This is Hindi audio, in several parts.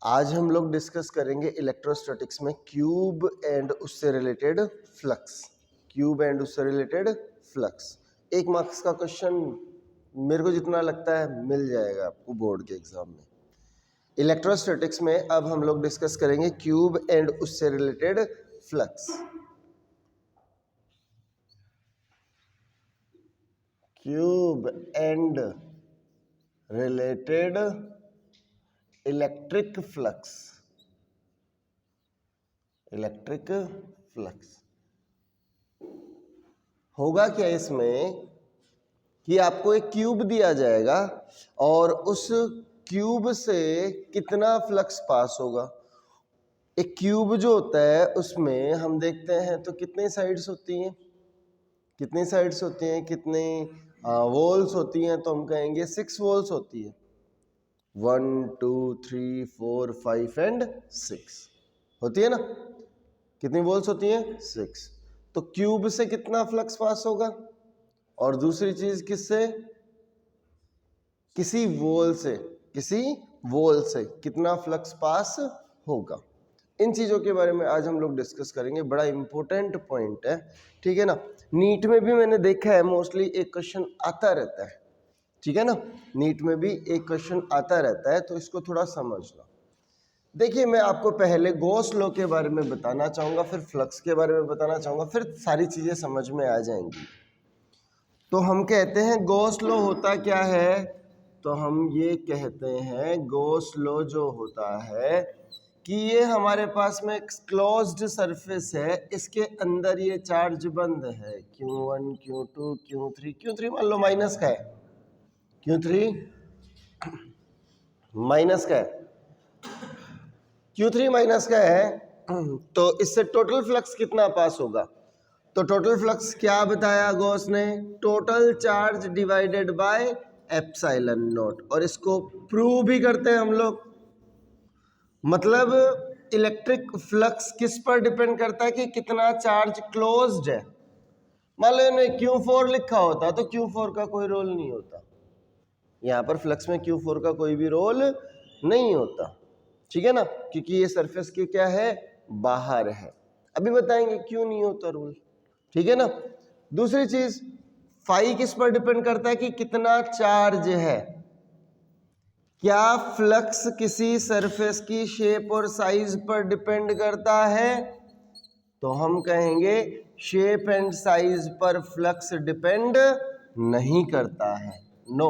आज हम लोग डिस्कस करेंगे इलेक्ट्रोस्टैटिक्स में क्यूब एंड उससे रिलेटेड फ्लक्स। क्यूब एंड उससे रिलेटेड फ्लक्स 1 मार्क्स का क्वेश्चन मेरे को जितना लगता है मिल जाएगा आपको बोर्ड के एग्जाम में। इलेक्ट्रोस्टैटिक्स में अब हम लोग डिस्कस करेंगे क्यूब एंड उससे related flux. Cube and related electric flux. Electric flux होगा क्या इसमें कि आपको एक क्यूब दिया जाएगा और उस क्यूब से कितना फ्लक्स पास होगा। एक क्यूब जो होता है उसमें हम देखते हैं तो कितनी साइड्स होती हैं, कितनी साइड्स होती हैं, कितने वॉल्स होती हैं, तो हम कहेंगे 6 वॉल्स होती है। 1 2 3 4 5 एंड 6 होती है ना। कितनी वॉल्स होती हैं? 6। तो क्यूब से कितना फ्लक्स पास होगा, और दूसरी चीज किससे, किसी वॉल से, किसी वॉल से कितना फ्लक्स पास होगा। इन चीजों के बारे में आज हम लोग डिस्कस करेंगे। बड़ा इंपॉर्टेंट पॉइंट है, ठीक है ना। नीट में भी मैंने देखा है मोस्टली एक क्वेश्चन आता रहता है, ठीक है ना। नीट में भी एक क्वेश्चन आता रहता है, तो इसको थोड़ा समझना। देखिए, मैं आपको पहले गॉस लॉ के बारे में बताना चाहूँगा, फिर फ्लक्स के बारे में बताना चाहूँगा, फिर सारी चीज़ें समझ में आ जाएंगी। तो हम कहते हैं गॉस लॉ होता क्या है, तो हम ये कहते हैं गॉस लॉ जो होता है कि ये हमारे पास में एक क्लोज्ड सरफेस है, इसके अंदर ये चार्ज बंद है। Q1 Q2 Q3, Q3 मान लो माइनस का है, Q3 माइनस का है, Q3 माइनस का है, तो इससे टोटल फ्लक्स कितना पास होगा। तो टोटल फ्लक्स क्या बताया गॉस ने, total charge divided by epsilon not. और इसको प्रूव भी करते हैं हम लोग। मतलब इलेक्ट्रिक फ्लक्स किस पर डिपेंड करता है कि कितना चार्ज क्लोज्ड है। मान लो इन्हें Q4 लिखा होता तो Q4 का कोई रोल नहीं होता, यहाँ पर फ्लक्स में Q4 का कोई भी रोल नहीं होता, ठीक है ना, क्योंकि ये सरफेस के क्या है, बाहर है। अभी बताएंगे क्यों नहीं होता रूल, ठीक है ना। दूसरी चीज, फाई किस पर डिपेंड करता है कि कितना चार्ज है। क्या फ्लक्स किसी सरफेस की शेप और साइज पर डिपेंड करता है, तो हम कहेंगे शेप एंड साइज पर फ्लक्स डिपेंड नहीं करता है। नो,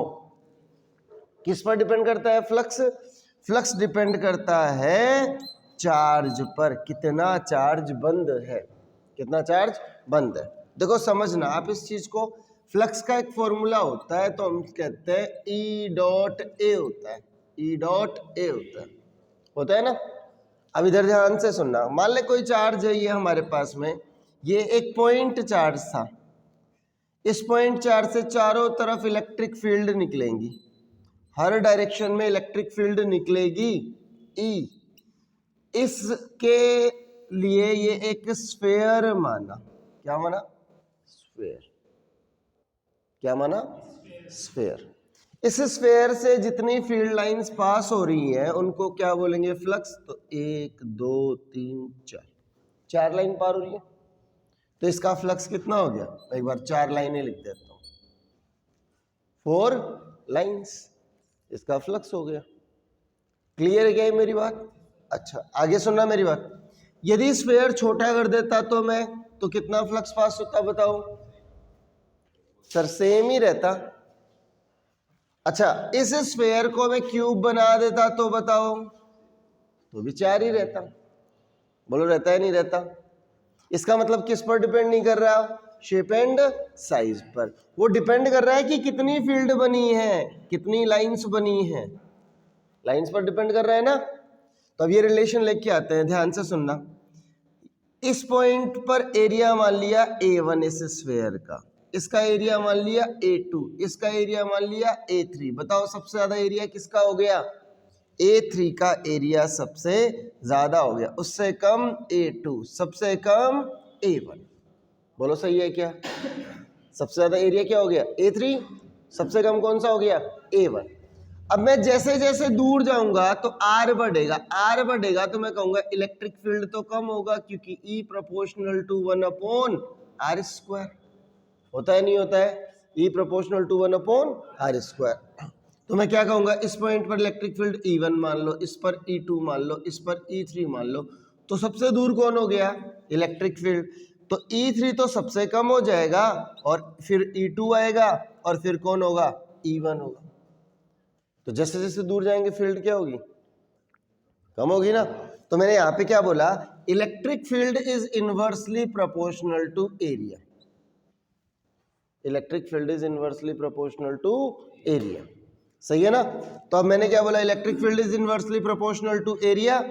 किस पर डिपेंड करता है फ्लक्स, फ्लक्स डिपेंड करता है चार्ज पर, कितना चार्ज बंद है, कितना चार्ज बंद है। देखो समझना आप इस चीज को, फ्लक्स का एक फॉर्मूला होता है, तो हम कहते हैं E डॉट ए होता है, E डॉट ए होता है ना। अब इधर ध्यान से सुनना, मान ले कोई चार्ज है ये हमारे पास में, ये एक पॉइंट चार्ज था। इस पॉइंट चार्ज से चारों तरफ इलेक्ट्रिक फील्ड निकलेंगी, हर डायरेक्शन में इलेक्ट्रिक फील्ड निकलेगी E। इसके लिए ये एक स्फेयर माना, क्या माना, स्फेयर, क्या माना, स्फेयर। इस स्फेयर से जितनी फील्ड लाइंस पास हो रही हैं उनको क्या बोलेंगे, फ्लक्स। तो 1 2 3 4 लाइन पार हो रही है, तो इसका फ्लक्स कितना हो गया, एक बार 4 लाइनें लिख देता हूं, 4 लाइंस, इसका फ्लक्स हो गया। क्लियर है क्या ये मेरी बात। अच्छा, आगे सुनना मेरी बात। यदि स्फेयर छोटा कर देता तो मैं, तो कितना फ्लक्स पास होता बताओ। सर सेम ही रहता। अच्छा, इस स्फेयर को मैं क्यूब बना देता तो बताओ, तो भी 4 ही रहता। बोलो रहता है नहीं रहता। इसका मतलब किस पर डिपेंड नहीं कर रहा, शेप एंड साइज पर। वो डिपेंड कर रहा है कि कितनी फील्ड बनी है, कितनी लाइंस बनी है, लाइंस पर डिपेंड कर रहा है ना। तो अब ये रिलेशन लेके आते हैं, ध्यान से सुनना। इस पॉइंट पर एरिया मान लिया A1 इस स्फेयर का, इसका एरिया मान लिया A2, इसका एरिया मान लिया A3। बताओ सबसे ज्यादा एरिया किसका हो गया, A3 का एरिया सबसे ज्यादा हो गया, उससे कम A2, सबसे कम A1। बोलो सही है क्या, सबसे ज्यादा एरिया क्या हो गया, A3, सबसे कम कौन सा हो गया, A1। अब मैं जैसे जैसे दूर जाऊंगा तो आर बढ़ेगा, आर बढ़ेगा तो मैं कहूंगा इलेक्ट्रिक फील्ड तो कम होगा, क्योंकि ई प्रोपोर्शनल टू 1/r²। होता है नहीं होता है, ई प्रोपोर्शनल टू 1/r²। तो मैं क्या कहूंगा, इस पॉइंट पर इलेक्ट्रिक फील्ड E1 मान लो, इस पर E2 मान लो, इस पर E3 मान लो। तो सबसे दूर कौन हो गया, इलेक्ट्रिक फील्ड। तो E3 तो सबसे कम हो जाएगा और फिर E2 आएगा और फिर कौन होगा, E1 होगा। तो जैसे जैसे दूर जाएंगे फील्ड क्या होगी, कम होगी ना। तो मैंने यहां पे क्या बोला, electric field is inversely proportional to area. Electric field is inversely proportional to area, सही है ना। तो अब मैंने क्या बोला, electric field is inversely proportional to area.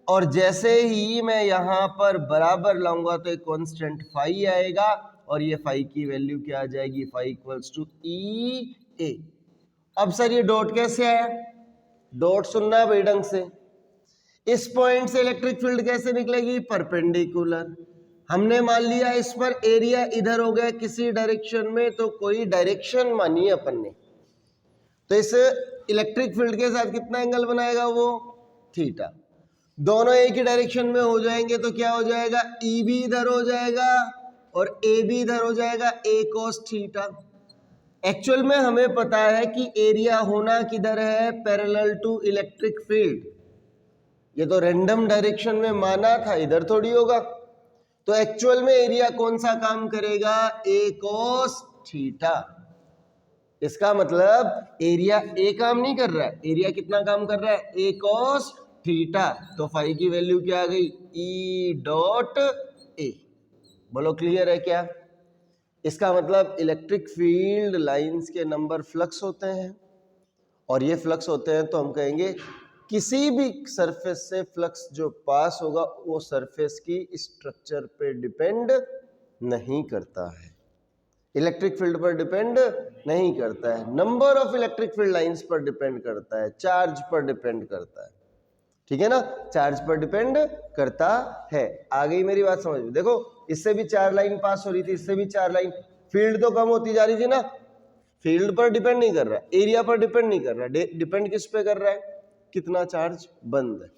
और जैसे ही मैं यहां पर बराबर लाऊंगा तो एक कांस्टेंट फाई आएगा और ये फाई की वैल्यू क्या आ जाएगी, फाई इक्वल्स टू ई ए। अब सर ये डॉट कैसे आया, डॉट सुनना है भाई ढंग से। इस पॉइंट से इलेक्ट्रिक फील्ड कैसे निकलेगी, परपेंडिकुलर। हमने मान लिया इस पर एरिया इधर हो गया किसी डायरेक्शन में, तो कोई डायरेक्शन मानी अपन ने। तो इस इलेक्ट्रिक फील्ड के साथ कितना एंगल बनाएगा वो, थीटा। दोनों एक ही डायरेक्शन में हो जाएंगे तो क्या हो जाएगा, ई भी इधर हो जाएगा और ए भी इधर हो जाएगा, ए cos थीटा। एक्चुअल में हमें पता है कि एरिया होना किधर है, पैरेलल टू इलेक्ट्रिक फील्ड। ये तो रैंडम डायरेक्शन में माना था, इधर थोड़ी होगा। तो एक्चुअल में एरिया कौन सा काम करेगा, ए cos थीटा। इसका मतलब एरिया ए काम नहीं कर रहा है, एरिया कितना काम कर रहा है, ए cos थीटा। तो फाई की वैल्यू क्या आ गई, ई डॉट ए। बोलो क्लियर है क्या। इसका मतलब इलेक्ट्रिक फील्ड लाइंस के नंबर फ्लक्स होते हैं, और ये फ्लक्स होते हैं तो हम कहेंगे किसी भी सरफेस से फ्लक्स जो पास होगा वो सरफेस की स्ट्रक्चर पे डिपेंड नहीं करता है, इलेक्ट्रिक फील्ड पर डिपेंड नहीं करता है, number of electric field lines पर डिपेंड करता है, चार्ज पर डिपेंड करता है। ठीक है ना, चार्ज पर डिपेंड करता है। आ गई मेरी बात समझ में। देखो इससे भी 4 लाइन पास हो रही थी, इससे भी 4 लाइन, फील्ड तो कम होती जा रही थी ना। फील्ड पर डिपेंड नहीं कर रहा है, एरिया पर डिपेंड नहीं कर रहा है, डिपेंड किस पे कर रहा है, कितना चार्ज बंद है,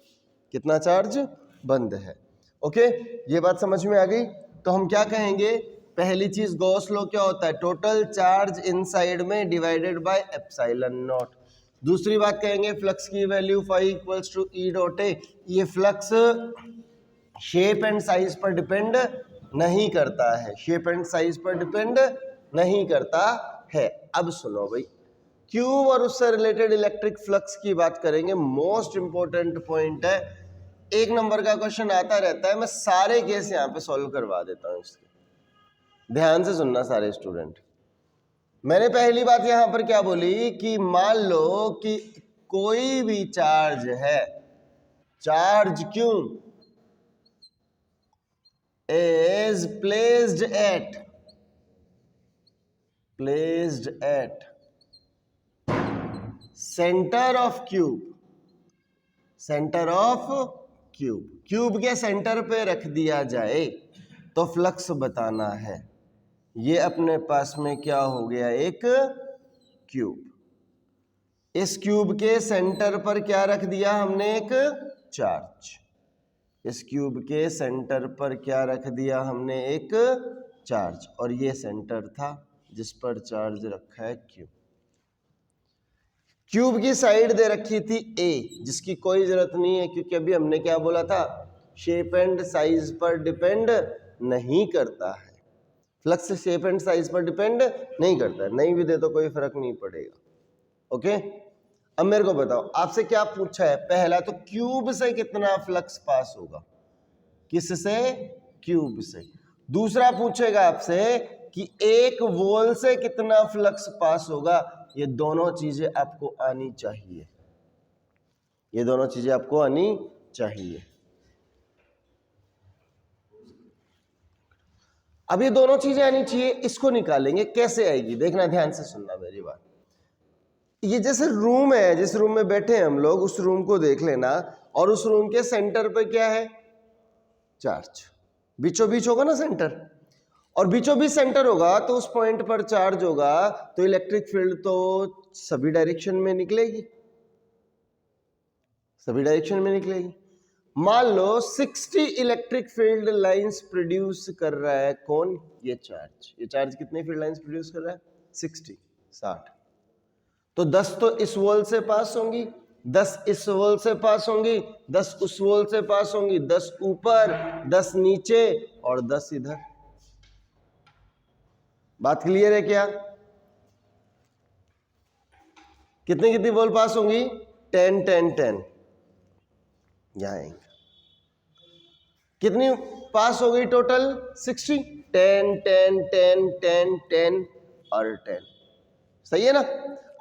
कितना चार्ज बंद है। ओके, ये बात समझ में आ गई। तो हम क्या कहेंगे, पहली चीज गॉस लॉ क्या होता है, टोटल चार्ज इनसाइड में डिवाइडेड बाय एप्सिलॉन नॉट। दूसरी बात कहेंगे फ्लक्स की value phi equals to E dot A. ये फ्लक्स शेप एंड साइज पर डिपेंड नहीं करता है, शेप एंड साइज पर डिपेंड नहीं करता है। अब सुनो भाई, क्यूब और उससे रिलेटेड इलेक्ट्रिक फ्लक्स की बात करेंगे। मोस्ट इंपॉर्टेंट पॉइंट है, 1 नंबर का क्वेश्चन आता रहता है, मैं सारे केस यहाँ पे सॉल्व करवा देता हूँ इसके। ध्यान से सुनना सारे स्टूडेंट। मैंने पहली बात यहां पर क्या बोली कि मान लो कि कोई भी चार्ज है, चार्ज क्यों is placed at center of cube, centre of cube, cube के सेंटर पे रख दिया जाए तो फ्लक्स बताना है। ये अपने पास में क्या हो गया, एक क्यूब। इस क्यूब के सेंटर पर क्या रख दिया हमने, एक चार्ज। इस क्यूब के सेंटर पर क्या रख दिया हमने, एक चार्ज, और ये सेंटर था जिस पर चार्ज रखा है क्यूब। क्यूब की साइड दे रखी थी ए, जिसकी कोई जरूरत नहीं है क्योंकि अभी हमने क्या बोला था, शेप एंड साइज पर डिपेंड नहीं करता है। फ्लक्स शेप एंड साइज पर डिपेंड नहीं करता है, नहीं भी दे तो कोई फर्क नहीं पड़ेगा। ओके, अब मेरे को बताओ आपसे क्या पूछा है, पहला तो क्यूब से कितना फ्लक्स पास होगा, किससे, क्यूब से। दूसरा पूछेगा आपसे कि एक वॉल से कितना फ्लक्स पास होगा। ये दोनों चीजें आपको आनी चाहिए, ये दोनों चीजें आपको आनी चाहिए। अब ये दोनों चीजें आनी चाहिए, इसको निकालेंगे, कैसे आएगी देखना, ध्यान से सुनना मेरी बात। ये जैसे रूम है, जिस रूम में बैठे हैं हम लोग, उस रूम को देख लेना, और उस रूम के सेंटर पे क्या है, चार्ज। बीचों बीच होगा ना सेंटर, और बीचों बीच सेंटर होगा तो उस पॉइंट पर चार्ज होगा, तो इलेक्ट्रिक फील्ड तो सभी डायरेक्शन में निकलेगी। सभी डायरेक्शन में निकलेगी। मान लो 60 इलेक्ट्रिक फील्ड लाइंस प्रोड्यूस कर रहा है कौन? ये चार्ज कितने फील्ड लाइंस प्रोड्यूस कर रहा है? 60। तो 10 तो इस वॉल से पास होंगी, 10 इस वॉल से पास होंगी, 10 उस वॉल से पास होंगी, 10 ऊपर, 10 नीचे और 10 इधर। बात क्लियर है क्या? कितनी कितनी वॉल पास होंगी? 10 10 10। यहां कितनी पास हो गई टोटल? 60। 10 10 10 10 10 और 10। सही है ना?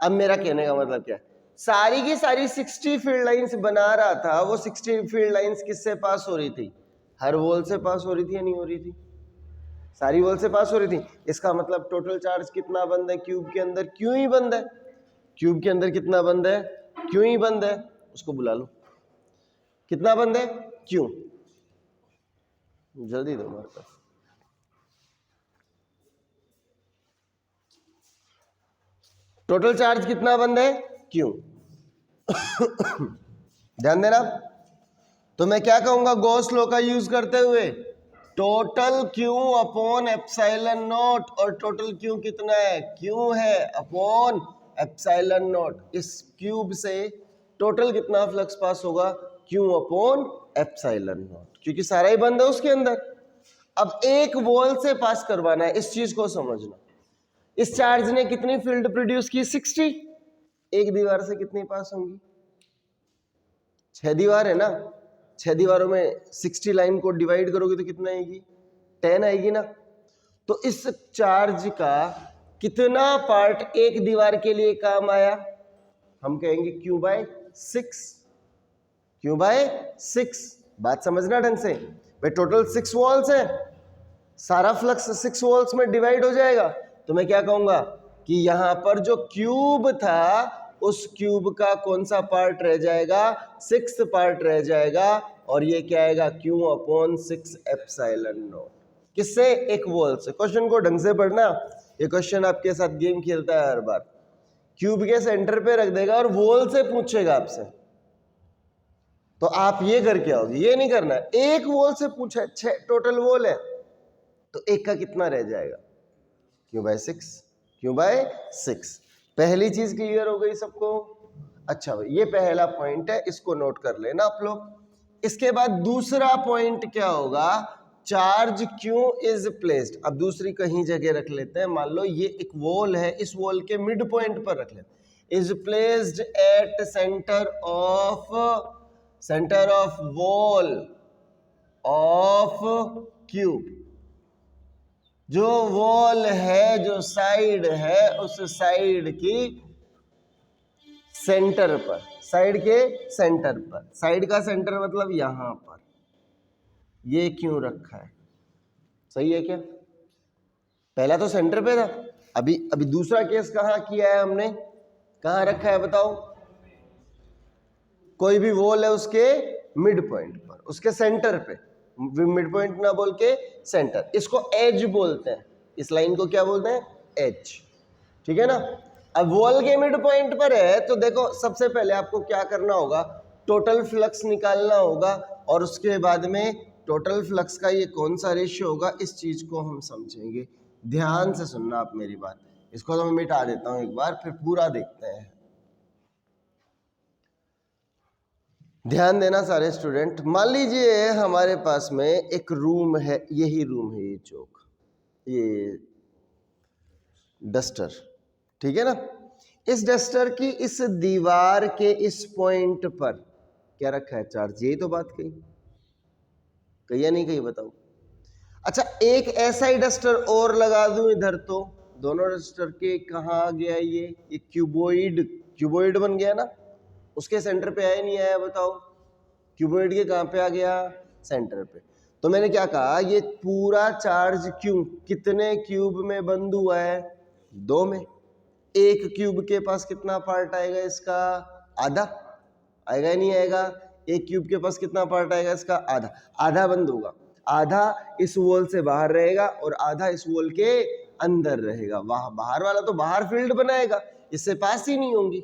अब मेरा कहने का मतलब क्या है, सारी की सारी 60 फील्ड लाइंस बना रहा था, वो 60 फील्ड लाइंस किससे पास हो रही थी? हर वॉल से पास हो रही थी या नहीं हो रही थी? सारी वॉल से पास हो रही थी। इसका मतलब टोटल चार्ज कितना बंद है क्यूब के अंदर? क्यों ही बंद है। क्यूब के अंदर कितना बंद है? क्यों ही बंद है। उसको बुला लो। कितना बंद है? क्यों। जल्दी दो हमारे पास। टोटल चार्ज कितना बंद है? क्यों। ध्यान देना। तो मैं क्या कहूंगा गॉस लॉ का यूज करते हुए? Total Q upon epsilon not. और टोटल क्यू कितना है? क्यू है अपॉन एप्सिलॉन नॉट। इस क्यूब से टोटल कितना फ्लक्स पास होगा? क्यू अपॉन एप्सिलॉन नॉट, क्योंकि सारा ही बंद है उसके अंदर। अब एक वॉल से पास करवाना है, इस चीज को समझना। इस चार्ज ने कितनी फील्ड प्रोड्यूस की? 60। एक दीवार से कितनी पास होंगी? 6 दीवार है ना, 6 दीवारों में 60 लाइन को डिवाइड करोगे तो कितना आएगी? 10 आएगी ना। तो इस चार्ज का कितना पार्ट एक दीवार के लिए काम आया? हम कहेंगे Q/6। Q/6। बात समझना ढंग से। भाई टोटल 6 वॉल्स है, सारा फ्लक्स 6 वॉल्स में डिवाइड हो जाएगा। तो मैं क्या कहूंगा कि यहां पर जो क्यूब था उस क्यूब का कौन सा पार्ट रह जाएगा? 6th पार्ट रह जाएगा। और ये क्या आएगा? Q upon 6 epsilon not. किससे? एक वॉल से। क्वेश्चन को ढंग से पढ़ना। ये क्वेश्चन आपके साथ गेम खेलता है हर बार। क्यूब के सेंटर पे रख देगा और वॉल से पूछेगा आपसे, तो आप ये करके आओगे। ये नहीं करना। एक वॉल से पूछा, 6 टोटल वॉल है, तो एक का कितना रह जाएगा? Q/6। Q/6। पहली चीज क्लियर हो गई सबको? अच्छा भाई, ये पहला पॉइंट है, इसको नोट कर लेना आप लोग। इसके बाद दूसरा पॉइंट क्या होगा? Charge Q is placed. अब दूसरी कहीं जगह रख लेते हैं। मान लो ये एक वॉल है, इस वॉल के मिड पॉइंट पर रख लेते हैं। Is placed at centre of wall of cube. जो वॉल है, जो साइड है, उस साइड की सेंटर पर, साइड के सेंटर पर। साइड का सेंटर मतलब यहां पर। ये क्यों रखा है? सही है क्या? पहला तो सेंटर पे था, अभी दूसरा केस कहां किया है हमने? कहां रखा है बताओ? कोई भी वॉल है उसके मिड पॉइंट पर, उसके सेंटर पे। मिड पॉइंट ना बोल के सेंटर। इसको एज बोलते हैं। इस लाइन को क्या बोलते हैं? एज। ठीक है ना। अब वॉल के मिड पॉइंट पर है, तो देखो सबसे पहले आपको क्या करना होगा? टोटल फ्लक्स निकालना होगा। और उसके बाद में टोटल फ्लक्स का ये कौन सा रेशियो होगा, इस चीज को हम समझेंगे। ध्यान से सुनना आप मेरी बात। इसको तो मैं मिटा देता हूं एक बार, फिर पूरा देखते हैं। ध्यान देना सारे स्टूडेंट। मान लीजिए हमारे पास में एक रूम है, यही रूम है, ये चौक, ये डस्टर। ठीक है ना। इस डस्टर की इस दीवार के इस पॉइंट पर क्या रखा है? चार्ज। यही तो बात कही या नहीं कही? बताओ। अच्छा, एक ऐसा ही डस्टर और लगा दूं इधर, तो दोनों डस्टर के कहाँ आ गया? ये क्यूबोइड बन गया ना। उसके सेंटर पे आया नहीं आया? बताओ। क्यूबोइड के कहाँ पे आ गया? सेंटर पे। तो मैंने क्या कहा? ये पूरा चार्ज कितने क्यूब में बंद हुआ है? 2 में। एक क्यूब के पास कितना पार्ट आएगा इसका? आधा। आएगा ही नहीं आएगा? एक क्यूब के पास कितना पार्ट आएगा इसका? आधा। आधा बंद होगा, आधा इस वॉल से बाहर रहेगा और आधा इस वॉल के अंदर रहेगा। बाहर वाला तो बाहर फील्ड बनाएगा, इससे पास ही नहीं होंगी।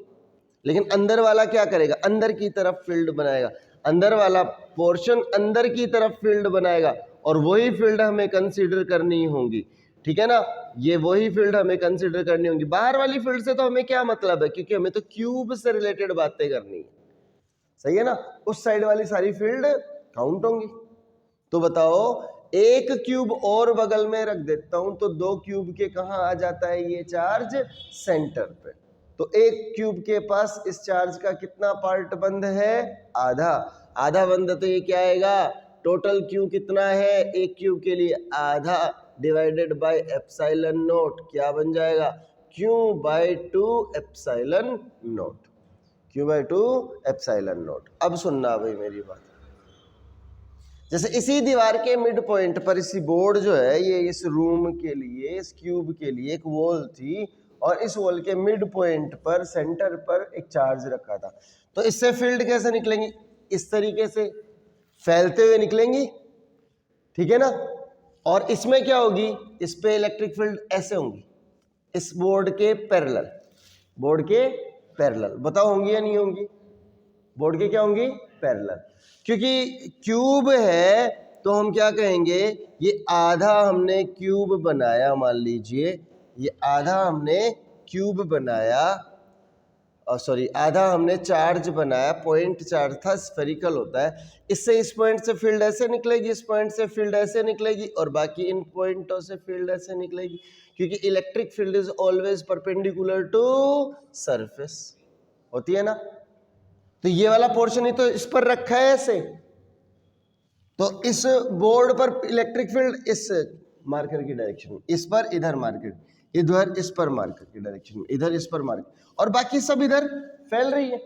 लेकिन अंदर वाला क्या करेगा, अंदर की तरफ फील्ड बनाएगा, अंदर वाला पोर्शन अंदर की तरफ फील्ड बनाएगा, और वही फील्ड हमें कंसीडर करनी होगी, ठीक है ना, ये वही फील्ड हमें कंसीडर करनी होगी। बाहर वाली फील्ड से तो हमें क्या मतलब है, क्योंकि हमें तो क्यूब से रिलेटेड बातें करनी है, सही है ना, उस साइड वाली सारी फील्ड काउंट होंगी। तो बताओ, एक क्यूब और बगल में रख देता हूं तो 2 क्यूब के कहां आ जाता है ये चार्ज, सेंटर पे। तो एक क्यूब के पास इस चार्ज का कितना पार्ट बंद है, आधा, आधा बंद, तो ये क्या आएगा, टोटल क्यू कितना है एक क्यूब के लिए, आधा डिवाइडेड बाय एप्सिलॉन नॉट, क्या बन जाएगा, Q by 2 epsilon not, Q by 2 epsilon not. अब सुनना भाई मेरी बात, जैसे इसी दीवार के मिड पॉइंट पर इसी बोर्ड जो है, ये इस रूम के लिए, इस क्यूब के लिए एक वॉल थी, और इस वॉल के मिड पॉइंट पर सेंटर पर एक चार्ज रखा था। तो इससे फील्ड कैसे निकलेंगी, इस तरीके से फैलते हुए निकलेंगी, ठीक है ना, और इसमें क्या होगी, इस पे इलेक्ट्रिक फील्ड ऐसे होंगी, इस बोर्ड के पैरेलल, बोर्ड के पैरेलल, बताओ होंगी या नहीं होंगी, बोर्ड के क्या होंगी, पैरेलल। क्योंकि क्यूब है तो हम क्या कहेंगे, ये आधा हमने क्यूब बनाया, मान लीजिए ये आधा हमने क्यूब बनाया, सॉरी आधा हमने चार्ज बनाया, पॉइंट चार्ज था, स्फेरिकल होता है, इससे इस पॉइंट से फील्ड ऐसे निकलेगी, इस पॉइंट से फील्ड ऐसे निकलेगी, और बाकी इन पॉइंटों से फील्ड ऐसे निकलेगी, क्योंकि electric field is always perpendicular to surface, होती है ना। तो ये वाला पोर्शन ही तो इस पर रखा है ऐसे, तो इस बोर्ड पर इलेक्ट्रिक फील्ड इस मार्कर की डायरेक्शन में, इस पर इधर मार्कर, इधर इस पर मार्कर की डायरेक्शन में, इधर इस पर मार्कर, और बाकी सब इधर फैल रही है,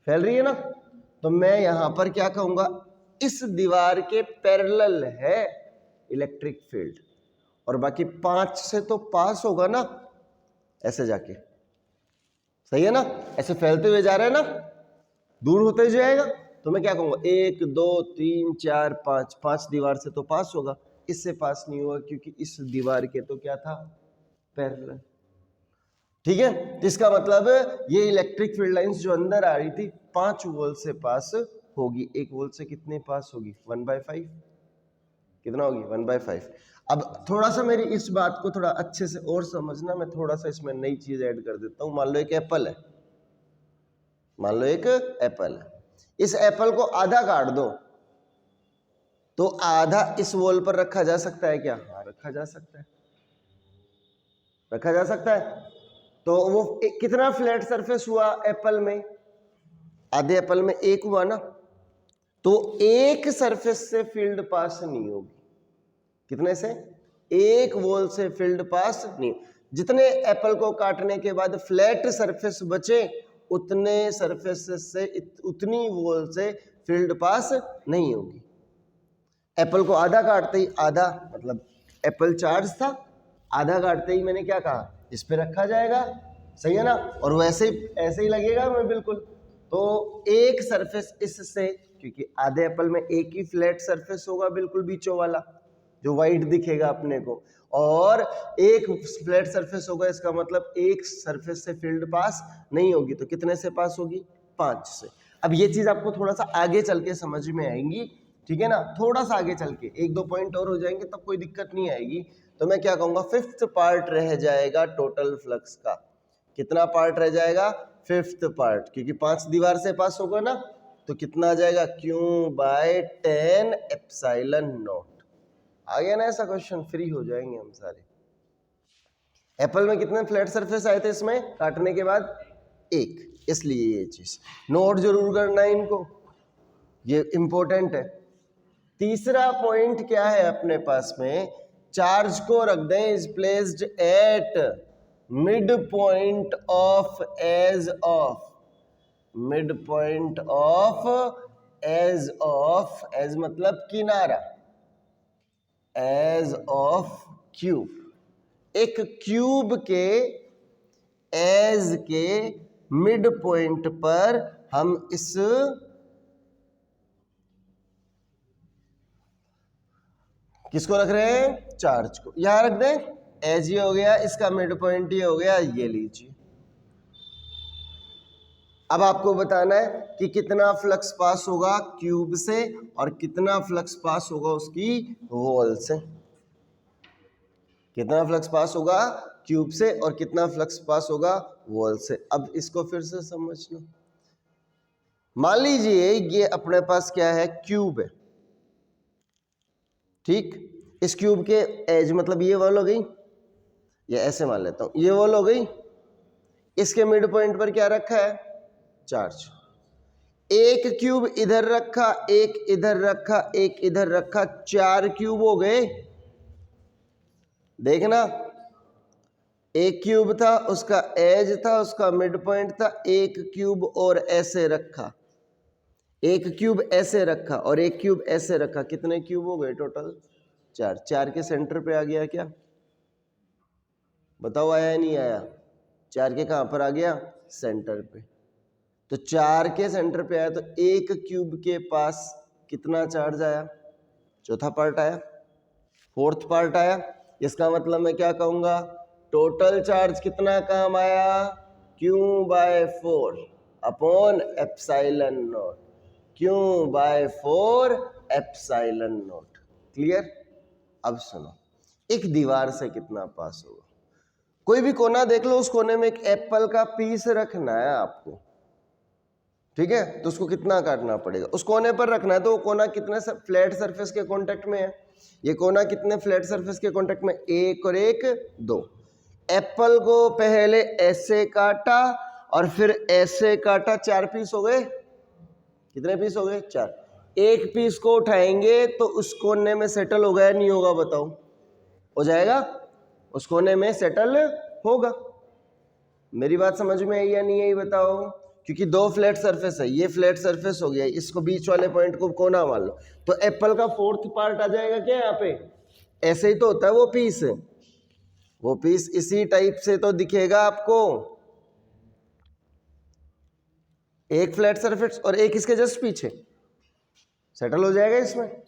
फैल रही है ना। तो मैं यहां पर क्या कहूंगा, इस दीवार के पैरेलल है इलेक्ट्रिक फील्ड, और बाकी 5 से तो पास होगा ना, ऐसे जाके, सही है ना, ऐसे फैलते हुए जा रहा है ना, दूर होते जाएगा। तो मैं क्या कहूंगा, 1 2 3 4 5, 5 दीवार से तो पास होगा, इससे पास नहीं होगा क्योंकि इस दीवार के तो क्या था, पैरेलल, ठीक है। तो इसका मतलब ये इलेक्ट्रिक फील्ड लाइंस जो अंदर आ रही थी 5 वोल्ट से पास होगी, 1 वोल्ट से कितने पास होगी, 1/5, कितना होगी, 1/5। अब थोड़ा सा मेरी इस बात को थोड़ा अच्छे से और समझना, मैं थोड़ा सा इसमें नई चीज ऐड कर देता हूं। मान लो एक एप्पल है, मान लो एक एप्पल है, इस एप्पल को आधा काट दो तो आधा इस वॉल पर रखा जा सकता है क्या, हाँ रखा जा सकता है, रखा जा सकता है। तो वो कितना फ्लैट सरफेस हुआ एप्पल में, आधे एप्पल में 1 हुआ ना, तो एक सरफेस से फील्ड पास नहीं होगी, कितने से, 1 वॉल से फील्ड पास नहीं, जितने एप्पल को काटने के बाद फ्लैट सरफेस बचे उतने सरफेस से उतनी वॉल से फील्ड पास नहीं होगी। एप्पल को आधा काटते ही, आधा मतलब एप्पल चार्ज था, आधा काटते ही मैंने क्या कहा, इस पे रखा जाएगा, सही है ना, और वैसे ही ऐसे ही लगेगा मैं बिल्कुल। तो एक सरफेस इससे, क्योंकि आधे एप्पल में एक ही फ्लैट सरफेस होगा बिल्कुल बीचों वाला जो वाइट दिखेगा अपने को, और एक फ्लैट सरफेस होगा, इसका मतलब एक सरफेस से फील्ड पास नहीं होगी, तो कितने से पास होगी, 5 से। अब ये चीज आपको थोड़ा सा आगे चल के समझ में आएंगी, ठीक है ना, थोड़ा सा आगे चल के 1-2 पॉइंट और हो जाएंगे तब कोई दिक्कत नहीं आएगी। तो मैं क्या कहूंगा, 5th पार्ट रह जाएगा टोटल फ्लक्स का, कितना पार्ट रह जाएगा, 5th पार्ट, क्योंकि 5 दीवार से पास होगा ना, तो कितना आ जाएगा, Q/10 एप्सिलॉन नॉट। आ गया ना ऐसा क्वेश्चन, फ्री हो जाएंगे हम सारे। एप्पल में कितने फ्लैट सरफेस आए थे इसमें काटने के बाद, 1, इसलिए ये चीज नोट जरूर करना है इनको, ये इंपॉर्टेंट है। तीसरा पॉइंट क्या है अपने पास में, चार्ज को रख दें, is placed at mid point of edge of, mid point of edge मतलब किनारा, एज ऑफ क्यूब, एक क्यूब के एज के मिड पॉइंट पर हम इस किसको रख रहे हैं, चार्ज को, यहां रख दें, एज ये हो गया, इसका मिड पॉइंट ये हो गया, ये लीजिए, अब आपको बताना है कि कितना फ्लक्स पास होगा क्यूब से और कितना फ्लक्स पास होगा उसकी वॉल से। कितना फ्लक्स पास होगा क्यूब से और कितना फ्लक्स पास होगा वॉल से। अब इसको फिर से समझना। मान लीजिए ये अपने पास क्या है, क्यूब है, ठीक। इस क्यूब के एज मतलब ये वॉल हो गई, ये ऐसे मान लेता हूं, ये वॉल हो गई। इसके मिड पॉइंट पर क्या रखा है, चार्ज। एक क्यूब इधर रखा, एक इधर रखा, एक इधर रखा, 4 क्यूब हो गए। देखना, एक क्यूब था, उसका एज था, उसका मिड पॉइंट था, एक क्यूब और ऐसे रखा, एक क्यूब ऐसे रखा और एक क्यूब ऐसे रखा। कितने क्यूब हो गए टोटल, 4। 4 के सेंटर पे आ गया क्या, बताओ आया नहीं आया। 4 के कहां पर आ गया, सेंटर पे। तो 4 के सेंटर पे आया तो एक क्यूब के पास कितना चार्ज आया, चौथा पार्ट आया, फोर्थ पार्ट आया। इसका मतलब मैं क्या कहूंगा, टोटल चार्ज कितना काम आया, Q/4 upon epsilon not, Q/4 epsilon not. Clear. अब सुनो, एक दीवार से कितना पास होगा, कोई भी कोना देख लो, उस कोने में एक एप्पल का पीस रखना है आपको, ठीक है। तो उसको कितना काटना पड़ेगा, उस कोने पर रखना है। तो वो कोना कितने फ्लैट सरफेस के कांटेक्ट में है, ये कोना कितने फ्लैट सरफेस के कांटेक्ट में, 1 और 1 2। एप्पल को पहले ऐसे काटा और फिर ऐसे काटा, 4 पीस हो गए। कितने पीस हो गए, 4। एक पीस को उठाएंगे तो उस कोने में सेटल होगा या नहीं होगा, बताओ। हो जाएगा, उस कोने में सेटल होगा। मेरी बात समझ में आई या नहीं आई, बताओ। क्योंकि 2 फ्लैट सरफेस है, ये फ्लैट सरफेस हो गया, इसको बीच वाले पॉइंट को कोना मान लो, तो एप्पल का फोर्थ पार्ट आ जाएगा क्या यहाँ पे। ऐसे ही तो होता है वो पीस, वो पीस इसी टाइप से तो दिखेगा आपको, एक फ्लैट सरफेस और एक इसके जस्ट पीछे सेटल हो जाएगा इसमें।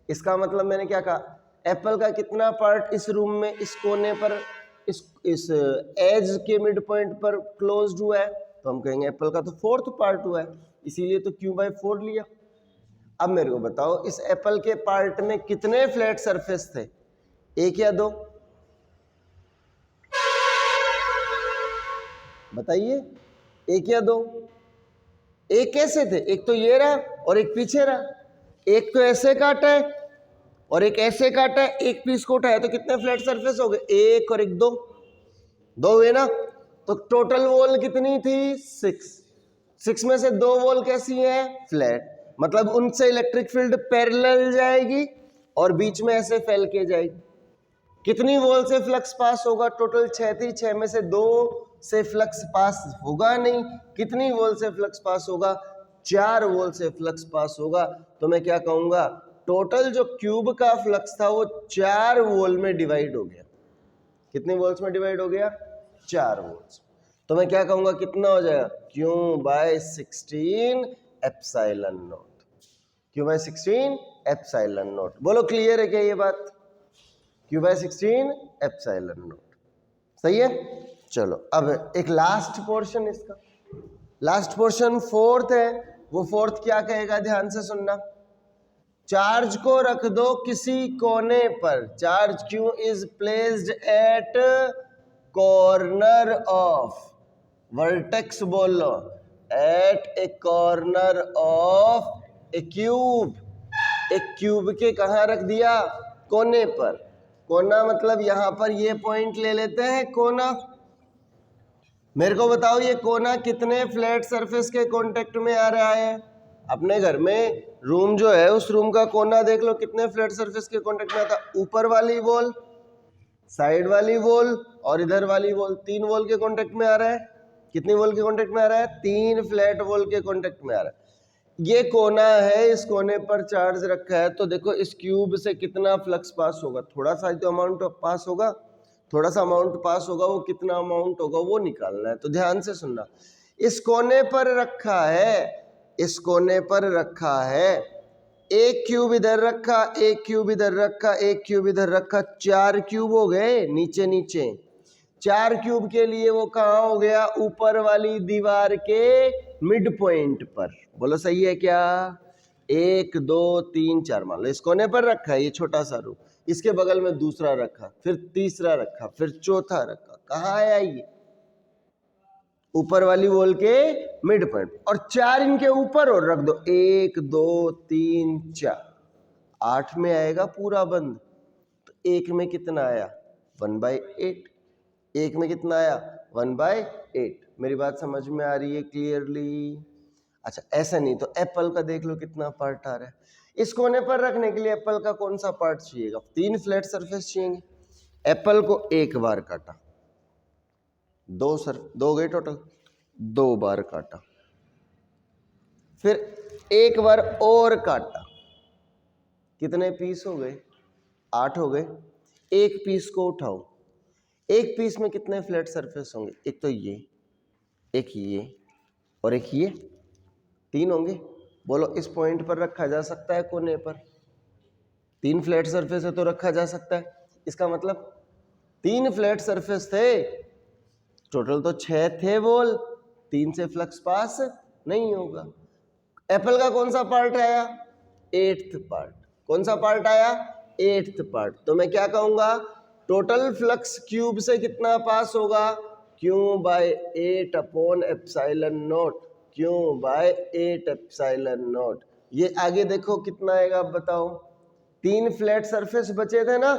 इसका मतलब मैंने क्या कहा, एप्पल का कितना पार्ट इस रूम में, इस कोने पर, इस एज के मिड पॉइंट पर क्लोज्ड हुआ है, तो हम कहेंगे एप्पल का तो फोर्थ पार्ट हुआ है, इसीलिए तो Q/4 लिया। अब मेरे को बताओ, इस एप्पल के पार्ट में कितने फ्लैट सरफेस थे, 1 या 2, बताइए। 1 या 2, एक कैसे थे, एक तो ये रहा और एक पीछे रहा। एक तो ऐसे काटा है और एक ऐसे काटा है, एक पीस को उठाया, तो कितने फ्लैट सरफेस हो गए, 1 और 1 2, 2 हुए ना। तो टोटल वॉल कितनी थी, 6 में से 2 वॉल कैसी है, फ्लैट, मतलब उनसे इलेक्ट्रिक फील्ड पैरेलल जाएगी और बीच में ऐसे फैल के जाएगी। कितनी वॉल से फ्लक्स पास होगा, टोटल 6 थी, 6 में से 2 से फ्लक्स पास होगा नहीं। कितनी वॉल से फ्लक्स पास होगा, 4 वॉल से फ्लक्स पास होगा। तो मैं क्या कहूंगा, टोटल जो क्यूब का फ्लक्स था वो 4 वॉल में डिवाइड हो गया। कितनी वॉल्स में डिवाइड हो गया, 4 वॉल्स। तो मैं क्या कहूंगा, कितना हो जाएगा, Q/16 epsilon not, Q/16 epsilon not. बोलो क्लियर है क्या ये बात, Q/16 एप्सिलॉन नॉट, सही है। चलो अब एक लास्ट पोर्शन, इसका लास्ट पोर्शन फोर्थ है। वो फोर्थ क्या कहेगा, ध्यान से सुनना। चार्ज को रख दो किसी कोने पर, charge Q is placed at corner of, vertex बोलो, at a corner of a cube. एक क्यूब के कहां रख दिया, कोने पर। कोना मतलब यहां पर ये पॉइंट ले लेते हैं, कोना। मेरे को बताओ ये कोना कितने फ्लैट सरफेस के कांटेक्ट में आ रहा है। अपने घर में रूम जो है, उस रूम का कोना देख लो, कितने फ्लैट सरफेस के कांटेक्ट में आता, ऊपर वाली वॉल, साइड वाली वॉल और इधर वाली वॉल, 3 वॉल के कांटेक्ट में आ रहा है। कितनी वॉल के कांटेक्ट में आ रहा है, 3 फ्लैट वॉल के कांटेक्ट में आ रहा है। ये कोना है, इस कोने पर चार्ज रखा है, तो देखो इस क्यूब से कितना फ्लक्स पास होगा, थोड़ा सा तो अमाउंट पास होगा, थोड़ा सा अमाउंट पास होगा, वो कितना अमाउंट होगा वो निकालना है। तो ध्यान से सुनना, इस कोने पर रखा है, इस कोने पर रखा है, एक क्यूब इधर रखा, एक क्यूब इधर रखा, एक क्यूब इधर रखा, 4 क्यूब हो गए नीचे नीचे। 4 क्यूब के लिए वो कहाँ हो गया, ऊपर वाली दीवार के मिड पॉइंट पर, बोलो सही है क्या? 1 2 3 4, मान लो इस कोने पर रखा है ये छोटा सा रूप, इसके बगल में दूसरा रखा, फिर तीसरा रखा, फिर चौथा रखा, कहाँ आया ये? ऊपर वाली वॉल के मिड पॉइंट, और 4 इनके ऊपर और रख दो, 1 2 3 4, 8 में आएगा पूरा बंद। तो 1 में कितना आया? 1/8। 1 में कितना आया? 1/8। मेरी बात समझ में आ रही है क्लियरली? अच्छा ऐसा नहीं तो एप्पल का देख लो कितना पार्ट आ रहा है। इस कोने पर रखने के लिए एप्पल का कौन सा पार्ट चाहिएगा? 3 फ्लैट सरफेस चाहिए। एप्पल को एक बार काटा, 2 गए टोटल, 2 बार काटा, फिर एक बार और काटा, कितने पीस हो गए? 8 हो गए। एक पीस को उठाओ, एक पीस में कितने फ्लैट सरफेस होंगे? एक तो ये, एक ये और एक ये, 3 होंगे। बोलो इस पॉइंट पर रखा जा सकता है कोने पर? 3 फ्लैट सरफेस है तो रखा जा सकता है। इसका मतलब 3 फ्लैट सरफेस थे, टोटल तो 6 थे वॉल, 3 से फ्लक्स पास नहीं होगा। एप्पल का कौन सा पार्ट आया? 8th part. कौन सा पार्ट आया? 8th part. तो मैं क्या कहूंगा? टोटल फ्लक्स क्यूब से कितना पास होगा? Q/8 upon epsilon not, Q/8 epsilon not. ये आगे देखो कितना आएगा, अब बताओ। 3 फ्लैट सरफेस बचे थे ना,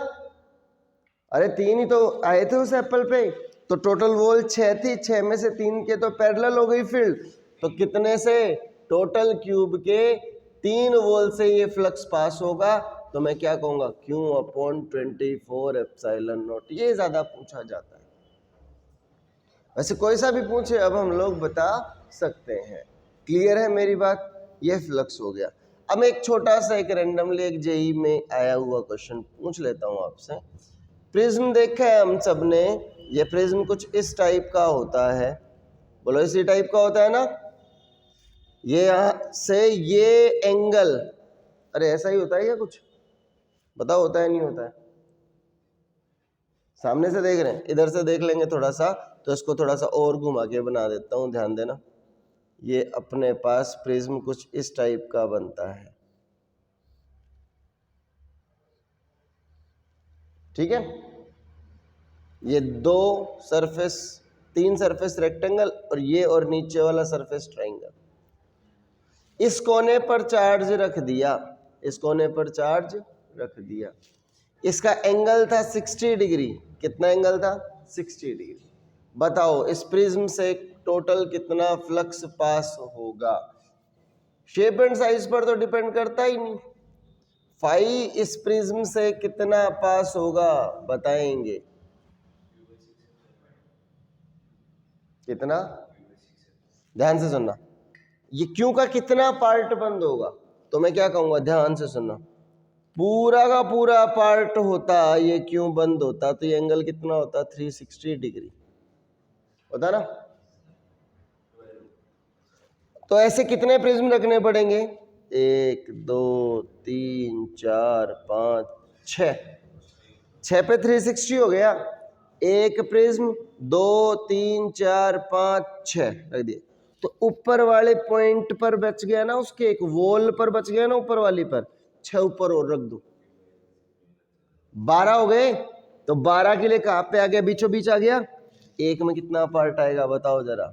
अरे 3 ही तो आए थे उस एप्पल पे, तो टोटल वॉल 6 थी, 6 में से 3 के तो पैरेलल हो गई फील्ड, तो कितने से? टोटल क्यूब के 3 वॉल से ये फ्लक्स पास होगा। तो मैं क्या कहूंगा? Q/24 epsilon not. ये ज्यादा पूछा जाता है, वैसे कोई सा भी पूछे अब हम लोग बता सकते हैं। क्लियर है मेरी बात? ये फ्लक्स हो गया। अब एक छोटा सा एक रैंडमली एक जेई में आया हुआ क्वेश्चन पूछ लेता हूं आपसे। प्रिज्म देखा है हम सब ने, ये प्रिज्म कुछ इस टाइप का होता है, बोलो इसी टाइप का होता है ना। ये यहां से ये एंगल, अरे ऐसा ही होता है या कुछ बताओ, होता है नहीं होता है? सामने से देख रहे हैं, इधर से देख लेंगे थोड़ा सा, तो इसको थोड़ा सा और घुमा के बना देता हूं, ध्यान देना। ये अपने पास प्रिज्म कुछ इस टाइप का बनता है, ठीक है। ये 2 सरफेस, 3 सरफेस रेक्टेंगल, और ये और नीचे वाला सरफेस ट्राइंगल। इस कोने पर चार्ज रख दिया, इस कोने पर चार्ज रख दिया। इसका एंगल था 60 डिग्री। कितना एंगल था? 60 डिग्री। बताओ इस प्रिज्म से टोटल कितना फ्लक्स पास होगा? शेप एंड साइज पर तो डिपेंड करता ही नहीं। फाई इस प्रिज्म से कितना पास होगा बताएंगे? कितना? ध्यान से सुनना। ये क्यू का कितना पार्ट बंद होगा? तो मैं क्या कहूंगा, ध्यान से सुनना। पूरा का पूरा पार्ट होता ये क्यों बंद होता, तो ये एंगल कितना होता? 360 डिग्री होता ना। तो ऐसे कितने प्रिज्म रखने पड़ेंगे? 1 2 3 4 5 6, 6 पे 360 हो गया। एक प्रिज्म, 2 3 4 5 6 रख दिए। तो ऊपर वाले पॉइंट पर बच गया ना, उसके एक वॉल पर बच गया ना, ऊपर वाली पर 6 ऊपर और रख दो, 12 हो गए। तो 12 के लिए कहां पे आ गया? बीचों बीच आ गया। एक में कितना पार्ट आएगा बताओ जरा?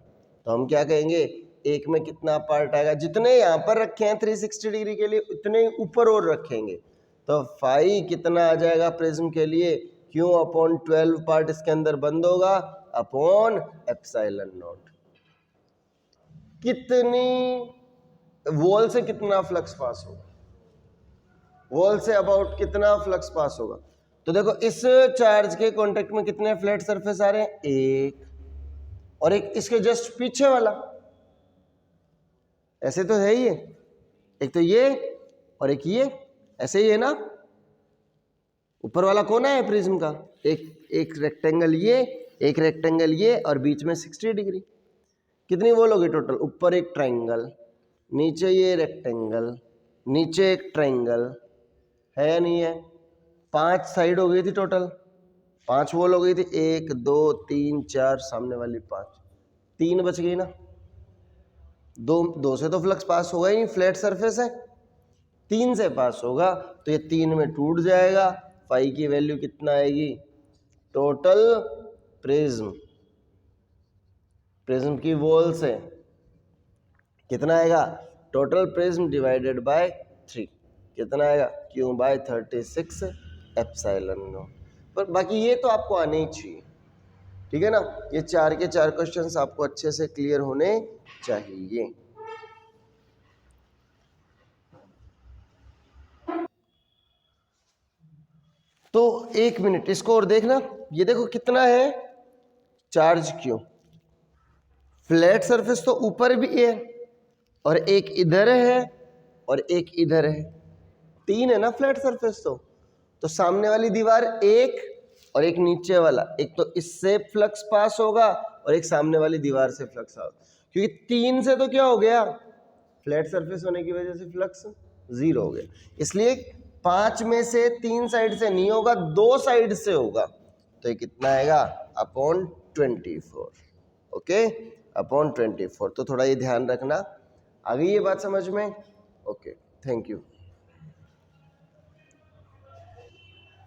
तो हम क्या कहेंगे, एक में कितना पार्ट आएगा? जितने यहां पर रखे हैं 360 डिग्री के लिए, उतने ऊपर और रखेंगे। तो फाई कितना आ जाएगा प्रिज्म के लिए? Q/12 पार्ट इसके अंदर बंद होगा अपॉन एप्सिलॉन नॉट। कितनी वॉल से कितना फ्लक्स पास होगा? वॉल से अबाउट कितना फ्लक्स पास होगा? तो देखो इस चार्ज के कांटेक्ट में कितने फ्लैट सरफेस आ रहे हैं? एक, और एक इसके जस्ट पीछे वाला, ऐसे तो है ही है। एक तो ये और एक ये, ऐसे ही है ना। ऊपर वाला कोना है प्रिज्म का, एक रेक्टेंगल ये, एक रेक्टेंगल ये, और बीच में 60 डिग्री। कितनी वॉल होगी टोटल? ऊपर एक ट्राइंगल, नीचे ये रेक्टेंगल, नीचे एक ट्राइंगल, है या नहीं है? 5 साइड हो गई थी टोटल, 5 वॉल हो गई थी। 1 2 3 4, सामने वाली 5, 3 बच गई ना। दो से तो फ्लक्स पास होगा ही नहीं, फ्लैट सरफेस है। 3 से पास होगा तो ये 3 में टूट जाएगा। फाई की वैल्यू कितना आएगी? टोटल प्रिज्म की वॉल से कितना आएगा? टोटल प्रिज्म डिवाइडेड बाय 3 कितना आएगा? क्यों बाय 36 एप्सिलॉन नॉट। पर बाकी ये तो आपको आने ही चाहिए, ठीक है ना। ये 4 के 4 क्वेश्चंस आपको अच्छे से क्लियर होने चाहिए। तो 1 मिनट इसको और देखना। ये देखो कितना है चार्ज क्यों। फ्लैट सरफेस तो ऊपर भी है और एक इधर है और एक इधर है, 3 है ना फ्लैट सरफेस। तो सामने वाली दीवार एक और एक नीचे वाला, एक तो इससे फ्लक्स पास होगा और एक सामने वाली दीवार से फ्लक्स आएगा। क्योंकि 3 से तो क्या हो गया, फ्लैट सरफेस होने की वजह से फ्लक्स 0 हो गया। इसलिए 5 में से 3 साइड से नहीं होगा, 2 साइड से होगा। तो ये कितना आएगा? अपॉन 24। Okay, upon 24। तो थोड़ा ये ध्यान रखना। आ गई ये बात समझ में? Okay, thank you.